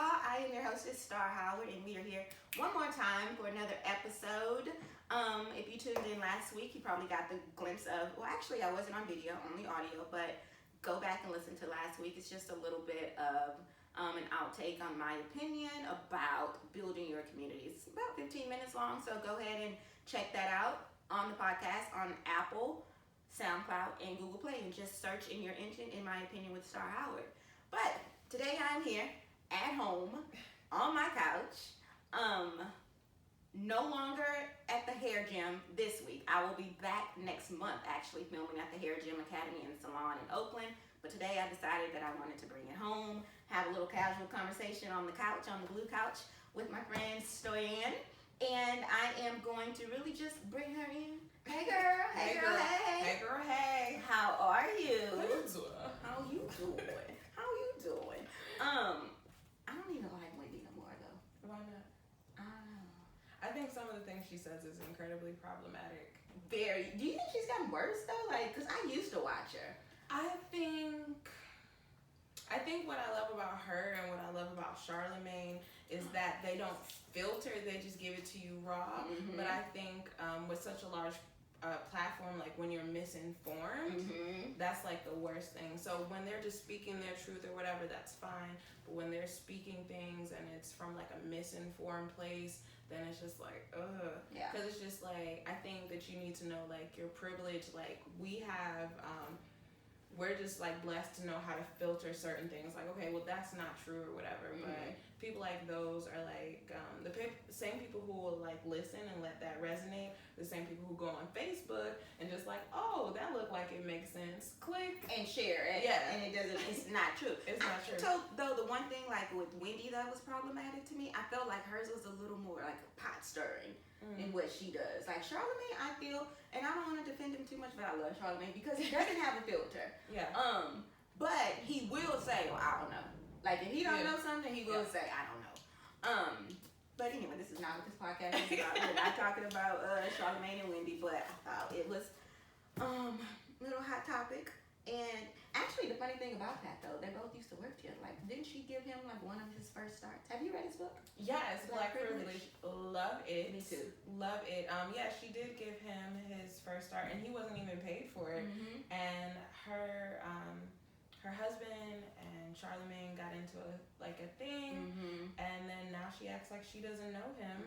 I am your hostess, Starr Howard, and we are here one more time for another episode. If you tuned in last week, you probably got the glimpse of, well, actually, I wasn't on video, only audio, but go back and listen to last week. It's just a little bit of an outtake on my opinion about building your community. It's about 15 minutes long, so go ahead and check that out on the podcast on Apple, SoundCloud, and Google Play, and just search in your engine, in my opinion, with Starr Howard. But today I'm here at home on my couch, no longer at the hair gym this week. I will be back next month actually filming at the Hair Gym Academy and Salon in Oakland. But today I decided that I wanted to bring it home, have a little casual conversation on the couch, on the blue couch with my friend Stoyan. And I am going to really just bring her in. Hey girl, hey girl, hey. Hey girl, hey. How are you? How you doing? How you doing? I don't even like Wendy no more though. Why not? I don't know. I think some of the things she says is incredibly problematic. Very. Do you think she's gotten worse though? Like, cause I used to watch her. I think what I love about her and what I love about Charlemagne is that they don't filter, they just give it to you raw. Mm-hmm. But I think with such a large platform, like when you're misinformed, that's like the worst thing. So when they're just speaking their truth or whatever, that's fine. But when they're speaking things and it's from like a misinformed place, then it's just like, ugh. Yeah. Because it's just like, I think that you need to know like your privilege. Like we have, we're just like blessed to know how to filter certain things. Like, okay, well that's not true or whatever. Mm-hmm. But people like those are like the same people who will like listen and let that resonate. The same people who go on Facebook and just like, oh, that looked like it makes sense. Click and share it. Yeah. And it doesn't. It's not true. It's not true. So though the one thing like with Wendy that was problematic to me, I felt like hers was a little more like pot stirring in what she does. Like Charlemagne, I feel, and I don't want to defend him too much, but I love Charlemagne because he doesn't have a filter. Yeah. But he will say, well, I don't know. Like if he don't know something, he will say, I don't know. But anyway, this is not what this podcast is about. We're not talking about Charlemagne and Wendy, but I thought it was a little hot topic. And actually, the funny thing about that, though, they both used to work together. Like, didn't she give him, like, one of his first starts? Have you read his book? Yes, Black Privilege. Love it. Me too. Love it. Yeah, she did give him his first start, and he wasn't even paid for it. Mm-hmm. And her husband and Charlemagne got into a thing, and then now she acts like she doesn't know him.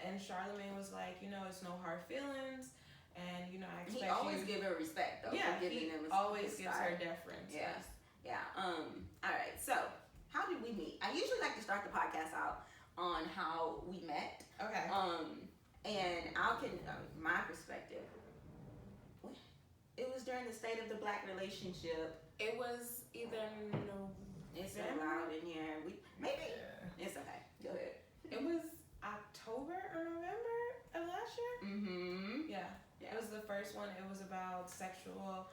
And Charlemagne was like, it's no hard feelings. And I expect he always give her respect though. Yeah, for giving he him always gives her deference. Yes. Yeah. All right. So, how did we meet? I usually like to start the podcast out on how we met. Okay. And my perspective. It was during the State of the Black Relationship. It was either It's so loud in here. It's okay. Go ahead. It was October or November of last year. Mm-hmm. Yeah. It was the first one. It was about sexual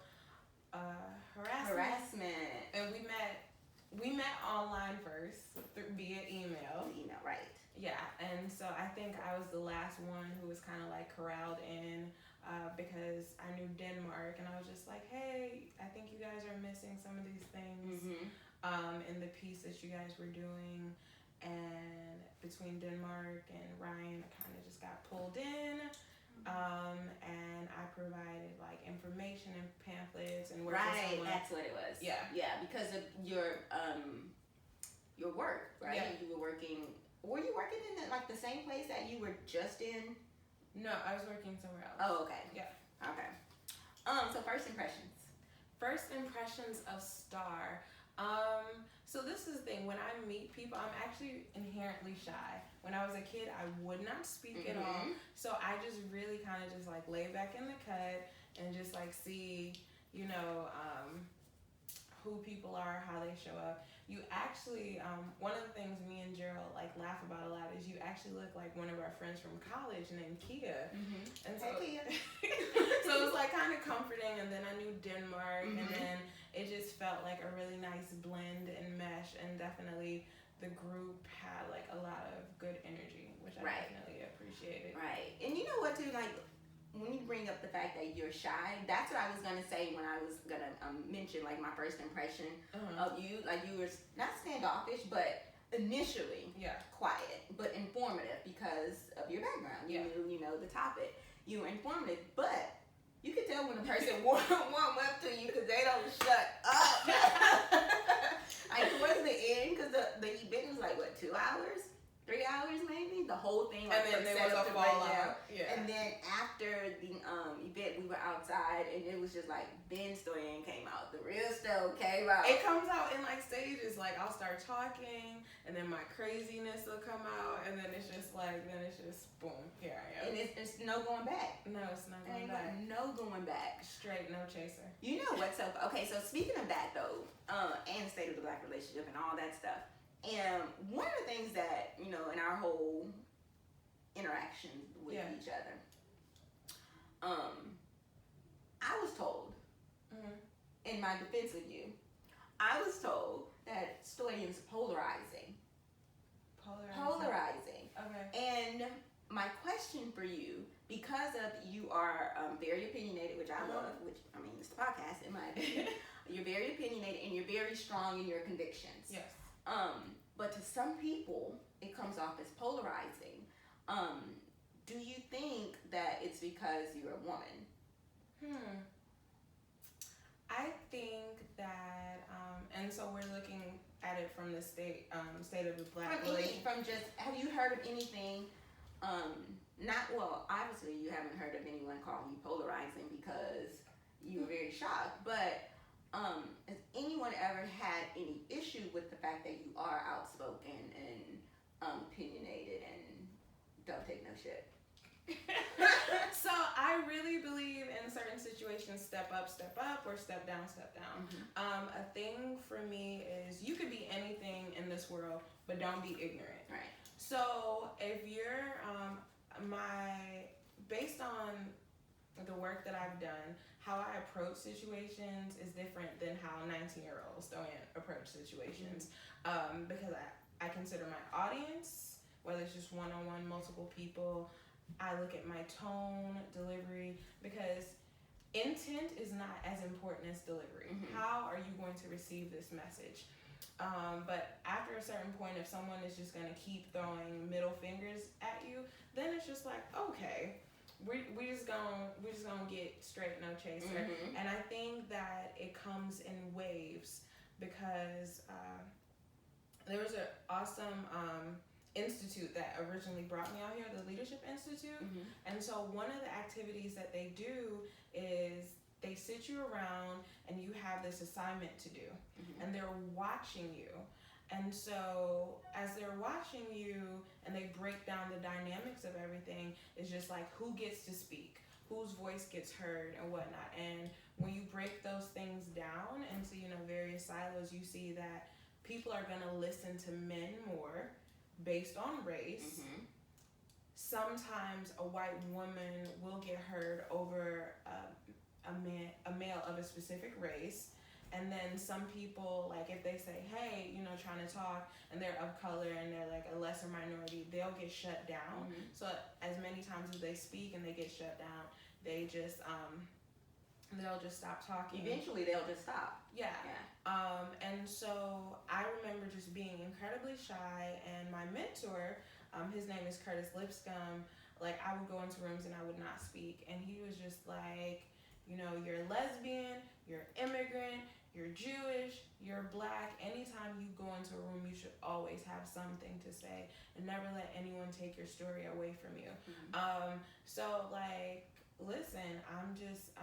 harassment. And we met online first via email. Right. Yeah, and so I think I was the last one who was kind of like corralled in because I knew Denmark, and I was just like, hey, I think you guys are missing some of these things in the piece that you guys were doing. And between Denmark and Ryan, I kind of just got pulled in. And I provided like information and pamphlets and right, that's what it was. Yeah, because of your work, right? Yeah. You were working. Were you working in the same place that you were just in? No, I was working somewhere else. Oh, okay. Yeah. Okay. So first impressions. First impressions of Starr. So this is the thing, when I meet people, I'm actually inherently shy. When I was a kid, I would not speak at all. So I just really kind of just like lay back in the cut and just like see, who people are, how they show up. You actually, one of the things me and Gerald like laugh about a lot is you actually look like one of our friends from college named Kia. And so, hey, Kia. So it was like kind of comforting. And then I knew Denmark, and then it just felt like a really nice blend and mesh. And definitely the group had like a lot of good energy, which I definitely appreciated. Right. And you know what too, like when you bring up the fact that you're shy, that's what I was gonna say when I was gonna mention like my first impression of you. Like you were not standoffish, but initially Yeah. quiet, but informative because of your background. You Yeah. knew, the topic. You were informative, but you could tell when a person warm up to you because they don't shut up. Like towards the end, because the event was like, what, 2 hours? 3 hours maybe? The whole thing, like, and then there was a fallout. Yeah. And then after the event, we were outside, and it was just like, then Stoyan came out. The real Sto came out. It comes out in like stages. Like I'll start talking, and then my craziness will come out, and then it's just boom, here I am. And it's no going back. No, it's not going back. No going back. Straight, no chaser. You know what's so okay? So speaking of that though, and state of the Black relationship and all that stuff. And one of the things that, in our whole interaction with each other, I was told, in my defense of you, I was told that Stoyan's polarizing. Polarizing. Okay. And my question for you, because of you are very opinionated, which I love, which, it's the podcast, in my opinion. You're very opinionated and you're very strong in your convictions. Yes. But to some people, it comes off as polarizing. Do you think that it's because you're a woman? I think that, and so we're looking at it from the state of the Black relationship. Have you heard of anything? Obviously you haven't heard of anyone calling you polarizing because you were very shocked. But has anyone ever had any issue with the fact that you are outspoken and opinionated and don't take no shit? So I really believe in certain situations, step up, or step down, A thing for me is you could be anything in this world, but don't be ignorant. Right. So if you're based on the work that I've done, how I approach situations is different than how 19-year-old Stoyan approach situations. Because I consider my audience, whether it's just one-on-one, multiple people, I look at my tone, delivery, because intent is not as important as delivery. How are you going to receive this message? But after a certain point, if someone is just going to keep throwing middle fingers at you, then it's just like, okay, we just gonna get straight, no chaser. And I think that it comes in waves because there was an awesome institute that originally brought me out here, the Leadership Institute. And so one of the activities that they do is they sit you around and you have this assignment to do, and they're watching you. And so as they're watching you and they break down the dynamics of everything, it's just like who gets to speak, whose voice gets heard and whatnot. And when you break those things down into, various silos, you see that people are going to listen to men more based on race. Sometimes a white woman will get heard over a male of a specific race. And then some people, like if they say, hey, trying to talk, and they're of color and they're like a lesser minority, they'll get shut down. So as many times as they speak and they get shut down, they just, they'll just stop talking. Eventually they'll just stop. Yeah. And so I remember just being incredibly shy, and my mentor, his name is Curtis Lipscomb, like I would go into rooms and I would not speak. And he was just like, you're a lesbian, you're immigrant, you're Jewish, you're Black. Anytime you go into a room, you should always have something to say and never let anyone take your story away from you. So like, listen, I'm just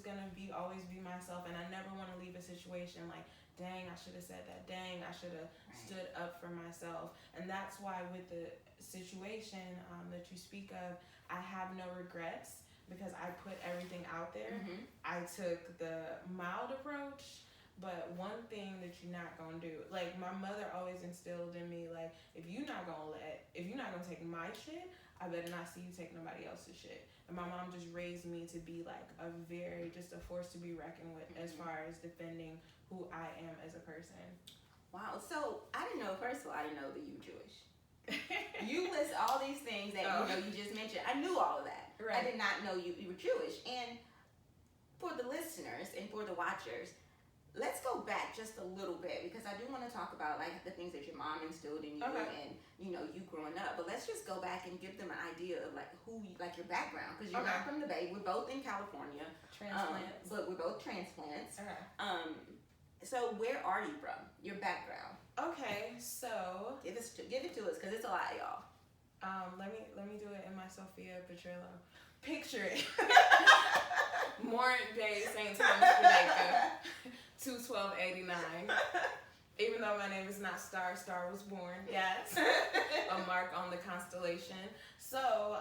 gonna always be myself, and I never want to leave a situation like, dang, I should have said that. Dang, I should have stood up for myself. And that's why with the situation that you speak of, I have no regrets. Because I put everything out there. I took the mild approach, but one thing that you're not gonna do, like my mother always instilled in me, like if you're not gonna take my shit, I better not see you take nobody else's shit. And my mom just raised me to be like a force to be reckoned with as far as defending who I am as a person. Wow. So I didn't know. First of all, I didn't know that you were Jewish. You list all these things that you just mentioned. I knew all of that. Right. I did not know you were Jewish. And for the listeners and for the watchers, let's go back just a little bit, because I do want to talk about like the things that your mom instilled in you, Okay. and you know, you growing up. But let's just go back and give them an idea of like like your background, because you're not from the Bay. We're both in California. Transplants. But we're both transplants. Okay. So where are you from? Your background. Okay, so give it to us, because it's a lot, y'all. Let me do it in my Sophia Petrillo. Picture it. Morant Bay, St. Thomas, Jamaica, 21289. Even though my name is not Starr, Starr was born. Yes. A mark on the constellation. So,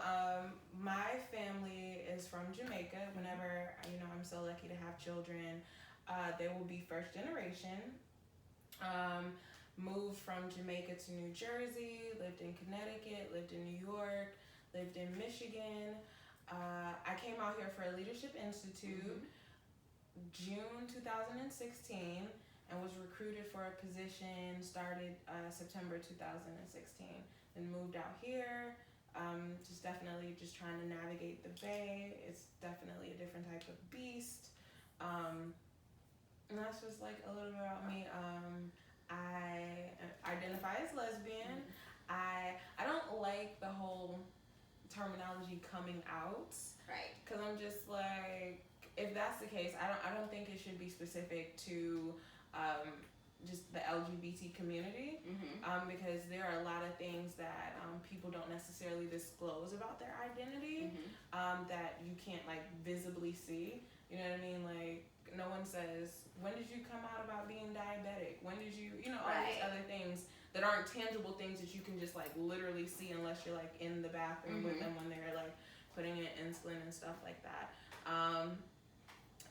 my family is from Jamaica. Whenever, I'm so lucky to have children, they will be first generation. Moved from Jamaica to New Jersey, lived in Connecticut, lived in New York, lived in Michigan. I came out here for a Leadership Institute June 2016 and was recruited for a position, started September 2016, then moved out here. Just definitely just trying to navigate the Bay. It's definitely a different type of beast. And that's just like a little bit about me. I identify as lesbian. I don't like the whole terminology coming out, right? Because I'm just like, if that's the case, I don't think it should be specific to just the LGBT community, because there are a lot of things that people don't necessarily disclose about their identity, that you can't like visibly see. You know what I mean? Like, no one says, when did you come out about being diabetic? When did you, all these other things that aren't tangible things that you can just like literally see unless you're like in the bathroom with them when they're like putting in insulin and stuff like that.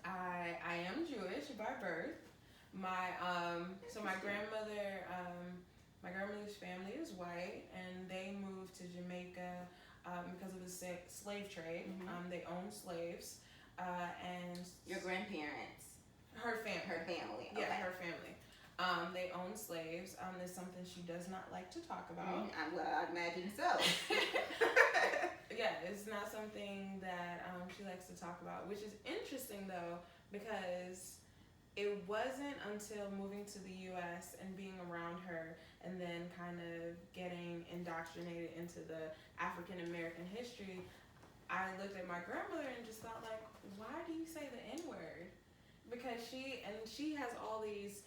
I am Jewish by birth. My grandmother's family is white, and they moved to Jamaica because of the slave trade. They owned slaves, and your grandparents. Her family. Okay. Yeah, her family. They own slaves. There's something she does not like to talk about. Well, I'd imagine so. Yeah, it's not something that she likes to talk about, which is interesting though, because it wasn't until moving to the U.S. and being around her and then kind of getting indoctrinated into the African American history, I looked at my grandmother and just thought like, why do you say the N-word? Because she has all these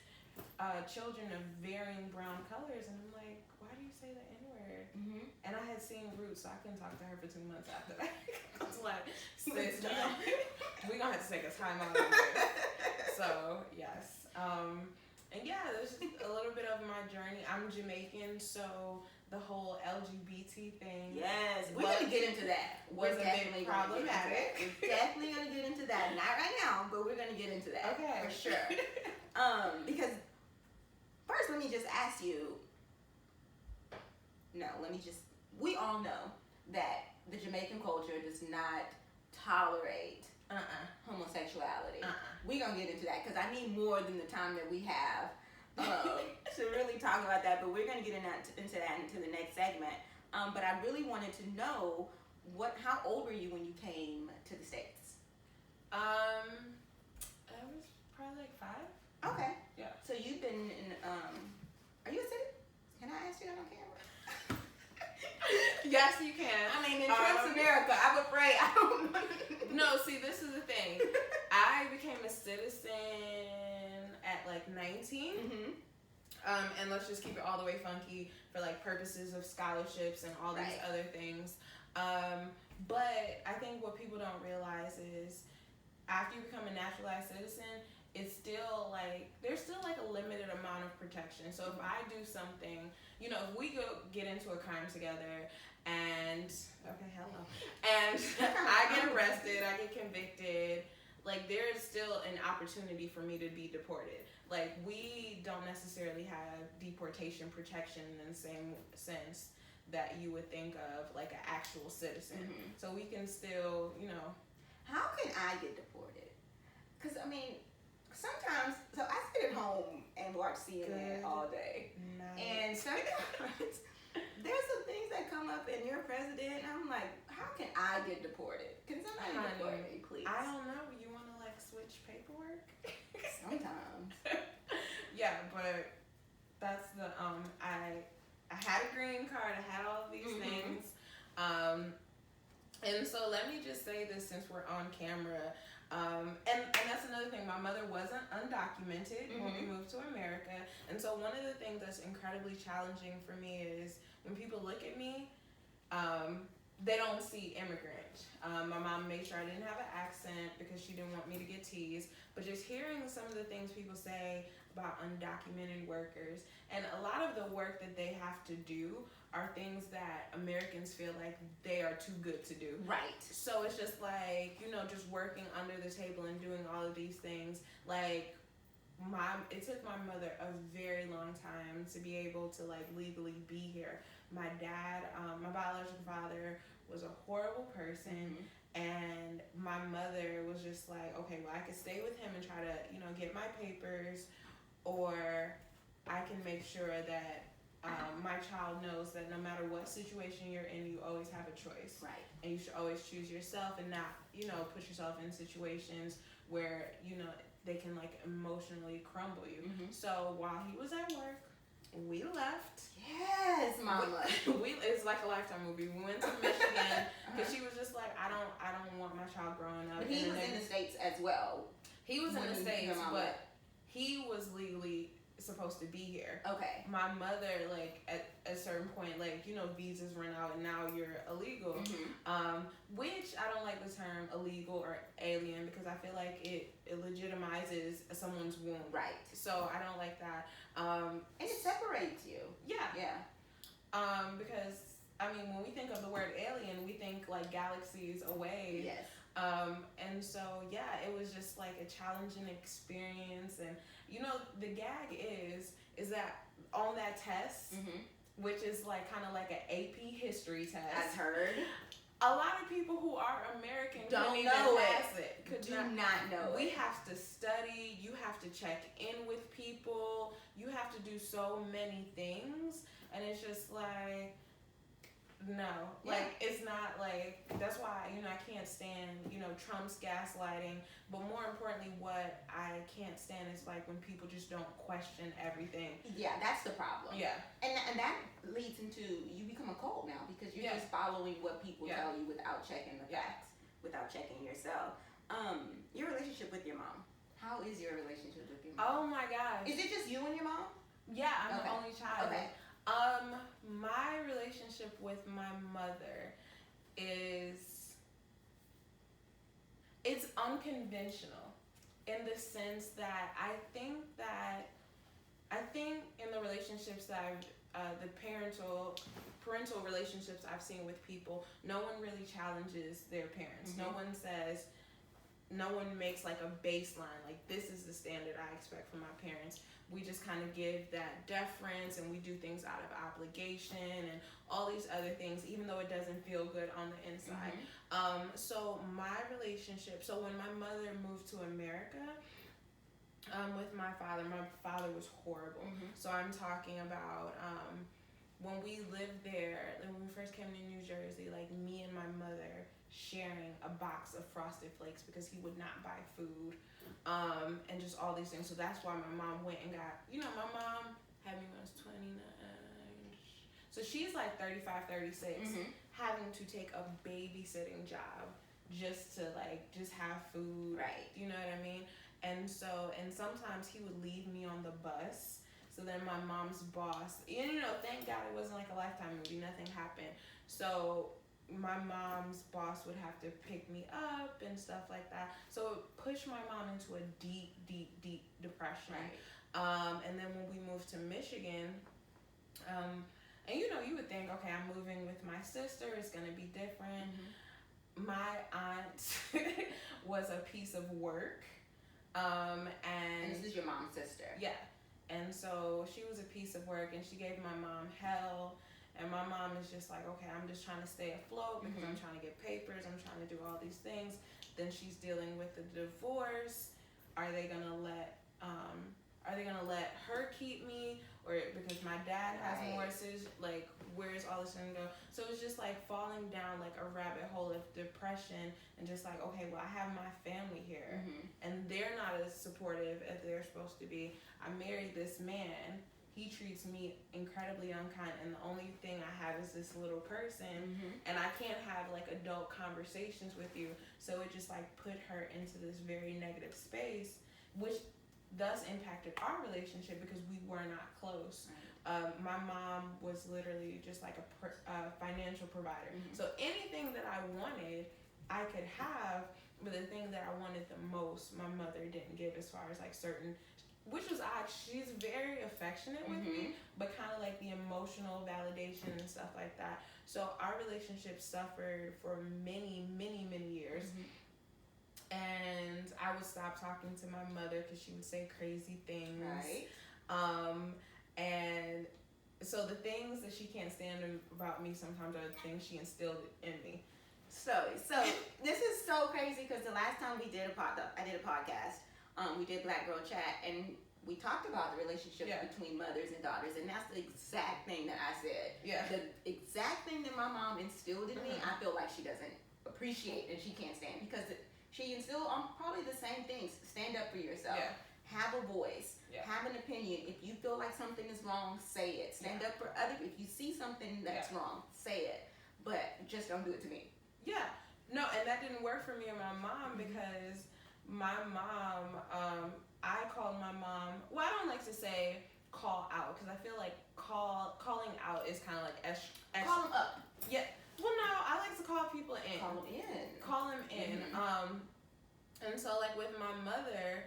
children of varying brown colors, and I'm like, why do you say the N-word? And I had seen Roots, so I couldn't talk to her for 2 months after that. I was like, sis, we gonna have to take a time out on this. So yes, and yeah, there's just a little bit of my journey. I'm Jamaican, so the whole LGBT thing. Yes, we're gonna get into that. Was a bit problematic. We're definitely gonna get into that. Not right now, but we're gonna get into that. Okay, for sure. Because first, let me just ask you. We all know that the Jamaican culture does not tolerate homosexuality. We're gonna get into that because I need more than the time that we have to really talk about that. But we're gonna get into the next segment. But I really wanted to know how old were you when you came to the States? I was probably like 5. Okay. Yeah. So you've been in. Are you a citizen? Can I ask you that on camera? Yes, you can. I mean, in Trump's America, I'm afraid I don't know. No, see, this is the thing. I became a citizen at like 19. And let's just keep it all the way funky for like purposes of scholarships and all these other things. But I think what people don't realize is after you become a naturalized citizen, it's still like, there's still like a limited amount of protection. So if I do something, if we get into a crime together and, and I get arrested, I get convicted, like there is still an opportunity for me to be deported. Like we don't necessarily have deportation protection in the same sense that you would think of like an actual citizen. So we can still, How can I get deported? Because, I mean, sometimes, so I sit at home and watch CNN all day. Nice. And sometimes there's some things that come up and you're president, and I'm like, how can I get deported? Can somebody deport me, please? I don't know. You want to like switch paperwork? Sometimes. Yeah, but that's the, had a green card, I had all of these things. And so let me just say this since we're on camera. And that's another thing. My mother wasn't undocumented when we moved to America. And so one of the things that's incredibly challenging for me is when people look at me, they don't see immigrant. My mom made sure I didn't have an accent because she didn't want me to get teased. But just hearing some of the things people say about undocumented workers, and a lot of the work that they have to do are things that Americans feel like they are too good to do. Right. So it's just like, just working under the table and doing all of these things. Like, it took my mother a very long time to be able to, like, legally be here. My dad, my biological father, was a horrible person. And my mother was just like, okay, well, I could stay with him and try to, get my papers, or I can make sure that my child knows that no matter what situation you're in, you always have a choice. Right. And you should always choose yourself and not, put yourself in situations where, they can, like, emotionally crumble you. So while he was at work, we left. Yes, mama. It's like a Lifetime movie. We went to Michigan because she was just like, I don't want my child growing up. But he was in the States as well. He was in the States, but he was legally supposed to be here. Okay. My mother, like, at a certain point, like, visas run out and now you're illegal. Which I don't like the term illegal or alien because I feel like it legitimizes someone's womb. Right. So I don't like that. And it separates you. Yeah. Yeah. Because, I mean, when we think of the word alien, we think, like, galaxies away. Yes. And so, yeah, it was just, like, a challenging experience. And, the gag is that on that test, which is, like, kind of like an AP history test. I've heard. A lot of people who are American don't know it. Do not know we it. have to study. You have to check in with people. You have to do so many things. And it's just like, no. Like, it's not like, that's why, I can't stand, Trump's gaslighting. But more importantly, what I can't stand is, like, when people just don't question everything. Yeah, that's the problem. Yeah. And that leads into, you become a cult now because you're just following what people tell you without checking the facts, without checking yourself. Your relationship with your mom. How is your relationship with your mom? Oh my gosh. Is it just you and your mom? Yeah, I'm the only child. Okay. My relationship with my mother it's unconventional in the sense that I think in the relationships that the parental relationships I've seen with people, no one really challenges their parents. No one makes like a baseline, like this is the standard I expect from my parents. We just kind of give that deference and we do things out of obligation and all these other things, even though it doesn't feel good on the inside. So my relationship, so when my mother moved to America with my father was horrible. So I'm talking about when we lived there, when we first came to New Jersey, like me and my mother sharing a box of Frosted Flakes because he would not buy food, and just all these things. So that's why my mom went and got, my mom had me when I was 29. So she's like 35, 36, having to take a babysitting job just to just have food. Right. You know what I mean? And sometimes he would leave me on the bus. So then my mom's boss, thank God it wasn't like a Lifetime movie, nothing happened. So my mom's boss would have to pick me up and stuff like that. So it pushed my mom into a deep, deep, deep depression. Right. And then when we moved to Michigan, and you would think, okay, I'm moving with my sister, it's gonna be different. My aunt was a piece of work. And this is your mom's sister. Yeah. And so she was a piece of work and she gave my mom hell. And my mom is just like, okay, I'm just trying to stay afloat because I'm trying to get papers. I'm trying to do all these things. Then she's dealing with the divorce. Are they gonna let her keep me? Or because my dad has more decisions, like where's all this gonna go? So it's just like falling down like a rabbit hole of depression and just like, okay, well I have my family here and they're not as supportive as they're supposed to be. I married this man he treats me incredibly unkind, and the only thing I have is this little person, and I can't have like adult conversations with you. So it just like put her into this very negative space, which thus impacted our relationship because we were not close. My mom was literally just like a financial provider. So anything that I wanted, I could have, but the thing that I wanted the most, my mother didn't give, as far as like certain, which was odd. She's very affectionate with me, but kind of like the emotional validation and stuff like that. So our relationship suffered for many, many, many years. And I would stop talking to my mother because she would say crazy things. Right. And so the things that she can't stand about me sometimes are the things she instilled in me. So this is so crazy because the last time I did a podcast, we did Black Girl Chat, and we talked about the relationship between mothers and daughters, and that's the exact thing that I said. Yeah. The exact thing that my mom instilled in me, I feel like she doesn't appreciate and she can't stand, because she instilled on probably the same things. Stand up for yourself. Yeah. Have a voice. Yeah. Have an opinion. If you feel like something is wrong, say it. Stand up for others. If you see something that's wrong, say it. But just don't do it to me. Yeah. No, and that didn't work for me and my mom because my mom, I called my mom, well, I don't like to say call out because I feel like calling out is kind of like call them up. Yeah. Well, no, I like to call people in. Call them in. And so like with my mother,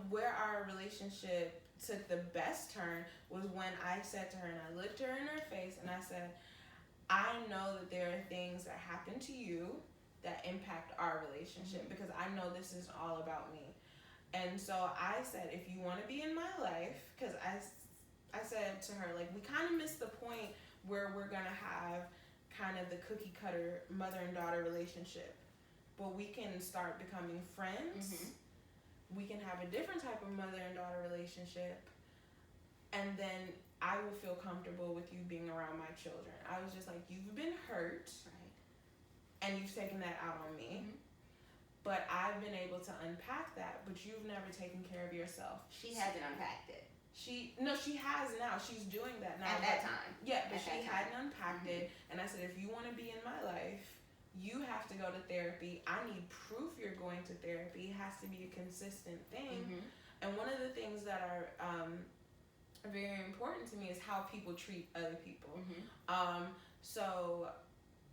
where our relationship took the best turn was when I said to her, and I looked her in her face and I said, I know that there are things that happen to you that impact our relationship because I know this is all about me. And so I said, if you want to be in my life, because I said to her, like, we kind of missed the point where we're going to have kind of the cookie cutter mother and daughter relationship, but we can start becoming friends. We can have a different type of mother and daughter relationship, and then I will feel comfortable with you being around my children. I was just like, you've been hurt, and you've taken that out on me, but I've been able to unpack that, but you've never taken care of yourself. She hasn't unpacked it. She has now. She's doing that now. At that time. Yeah, but she hadn't unpacked it, and I said, if you want to be in my life, you have to go to therapy. I need proof you're going to therapy. It has to be a consistent thing. And one of the things that are very important to me is how people treat other people. So,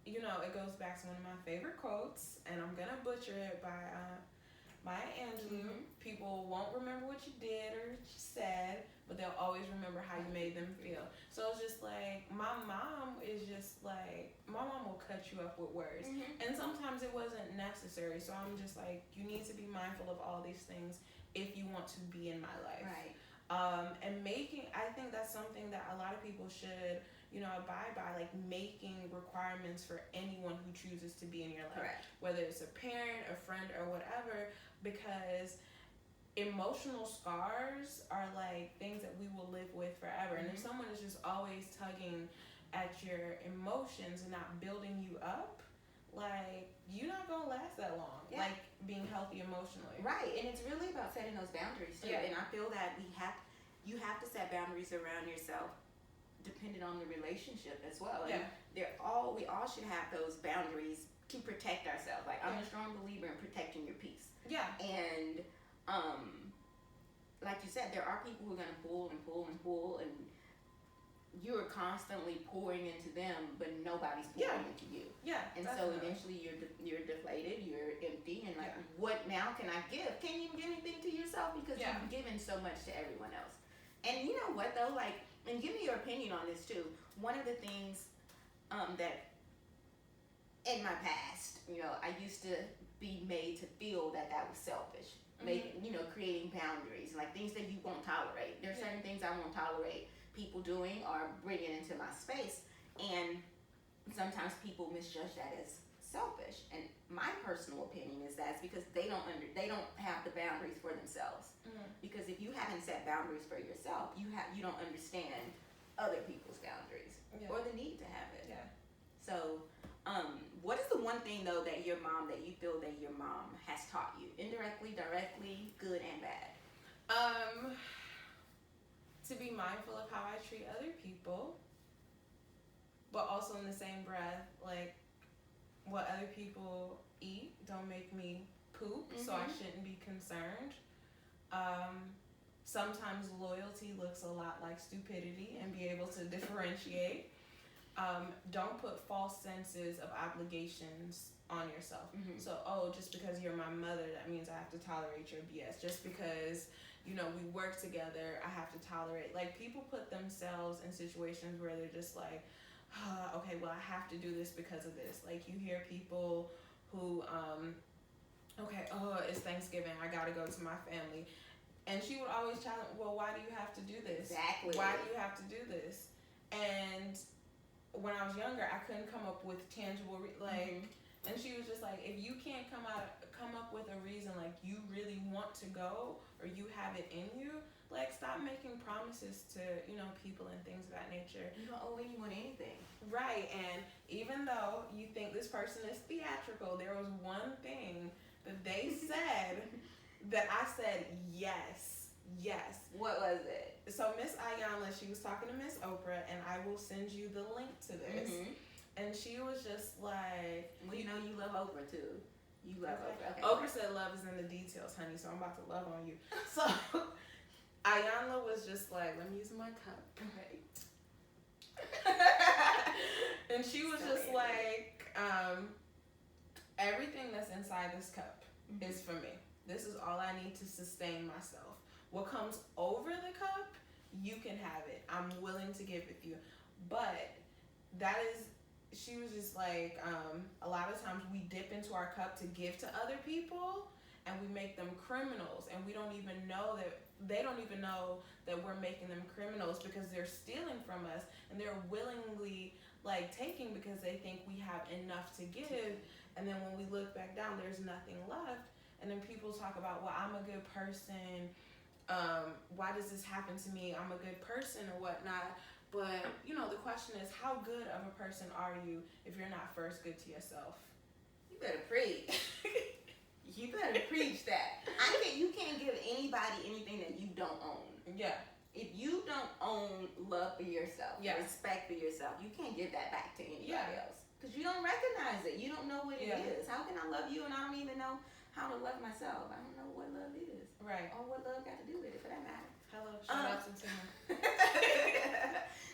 you know, it goes back to one of my favorite quotes, and I'm gonna butcher it, by Maya Angelou. People won't remember what you did or what you said, but they'll always remember how you made them feel. So it's just like, my mom will cut you up with words. And sometimes it wasn't necessary. So I'm just like, you need to be mindful of all these things if you want to be in my life. Right. And I think that's something that a lot of people should, you know, abide by, like making requirements for anyone who chooses to be in your life. Correct. Whether it's a parent, a friend, or whatever, because emotional scars are like things that we will live with forever. And if someone is just always tugging at your emotions and not building you up, like, you're not gonna last that long. Like being healthy emotionally. Right. And it's really about setting those boundaries too. And I feel that you have to set boundaries around yourself depending on the relationship as well. And we all should have those boundaries to protect ourselves. Like, I'm a strong believer in protecting your peace. Yeah. And like you said, there are people who are gonna pull and pull and pull, and you are constantly pouring into them, but nobody's pouring into you. Yeah. And definitely. So eventually you're deflated, you're empty, and like, what now can I give? Can't even give anything to yourself because you've given so much to everyone else. And you know what though, like, and give me your opinion on this too. One of the things that in my past, you know, I used to be made to feel that was selfish. Creating boundaries, like things that you won't tolerate. There are certain things I won't tolerate people doing or bringing into my space, and sometimes people misjudge that as selfish. And my personal opinion is that's because they don't have the boundaries for themselves. Because if you haven't set boundaries for yourself, you don't understand other people's boundaries or the need to have it. So what is the one thing though that you feel that your mom has taught you, indirectly, directly, good and bad? to be mindful of how I treat other people, but also in the same breath, like, what other people eat don't make me poop, so I shouldn't be concerned. Sometimes loyalty looks a lot like stupidity, and be able to differentiate. Don't put false senses of obligations on yourself. So, just because you're my mother, that means I have to tolerate your BS. Just because, we work together, I have to tolerate. Like, people put themselves in situations where they're just like, okay, well, I have to do this because of this. Like, you hear people who, it's Thanksgiving, I gotta go to my family. And she would always challenge, well, why do you have to do this? Exactly. Why do you have to do this? And when I was younger, I couldn't come up with tangible, and she was just like, if you can't come up with a reason, like, you really want to go, or you have it in you, like, stop making promises to, people and things of that nature. You don't owe anyone anything. Right, and even though you think this person is theatrical, there was one thing that they said that I said, yes. What was it? So Miss Ayanla, she was talking to Miss Oprah, and I will send you the link to this. And she was just like... Well, you love Oprah, too. You love Oprah. Okay. Oprah said love is in the details, honey, so I'm about to love on you. So Ayanla was just like, let me use my cup. Okay. And she was just like, everything that's inside this cup is for me. This is all I need to sustain myself. What comes over the cup, you can have it. I'm willing to give it to you. But she was just like, a lot of times we dip into our cup to give to other people, and we make them criminals, and we don't even know that, they don't even know that we're making them criminals, because they're stealing from us, and they're willingly, like, taking because they think we have enough to give, and then when we look back down, there's nothing left. And then people talk about, well, I'm a good person, why does this happen to me? I'm a good person or whatnot. But, the question is, how good of a person are you if you're not first good to yourself? You better preach. You better preach that. You can't give anybody anything that you don't own. Yeah. If you don't own love for yourself, respect for yourself, you can't give that back to anybody else. Because you don't recognize it. You don't know what it is. How can I love you and I don't even know how to love myself? I don't know what love is. Right. Or what love got to do with it, for that matter. Hello, shout out to Tina.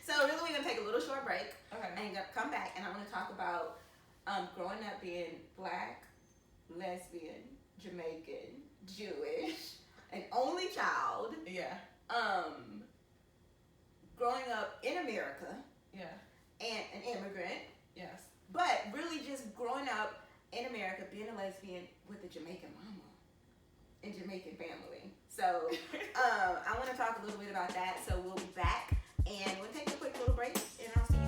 So really, we're going to take a little short break. Okay. And come back, and I want to talk about growing up being Black, lesbian, Jamaican, Jewish, an only child. Yeah. Growing up in America. Yeah. And an immigrant. Yes. But really just growing up in America, being a lesbian with a Jamaican mama and Jamaican family. So I want to talk a little bit about that. So we'll be back, and we'll take a quick little break, and I'll see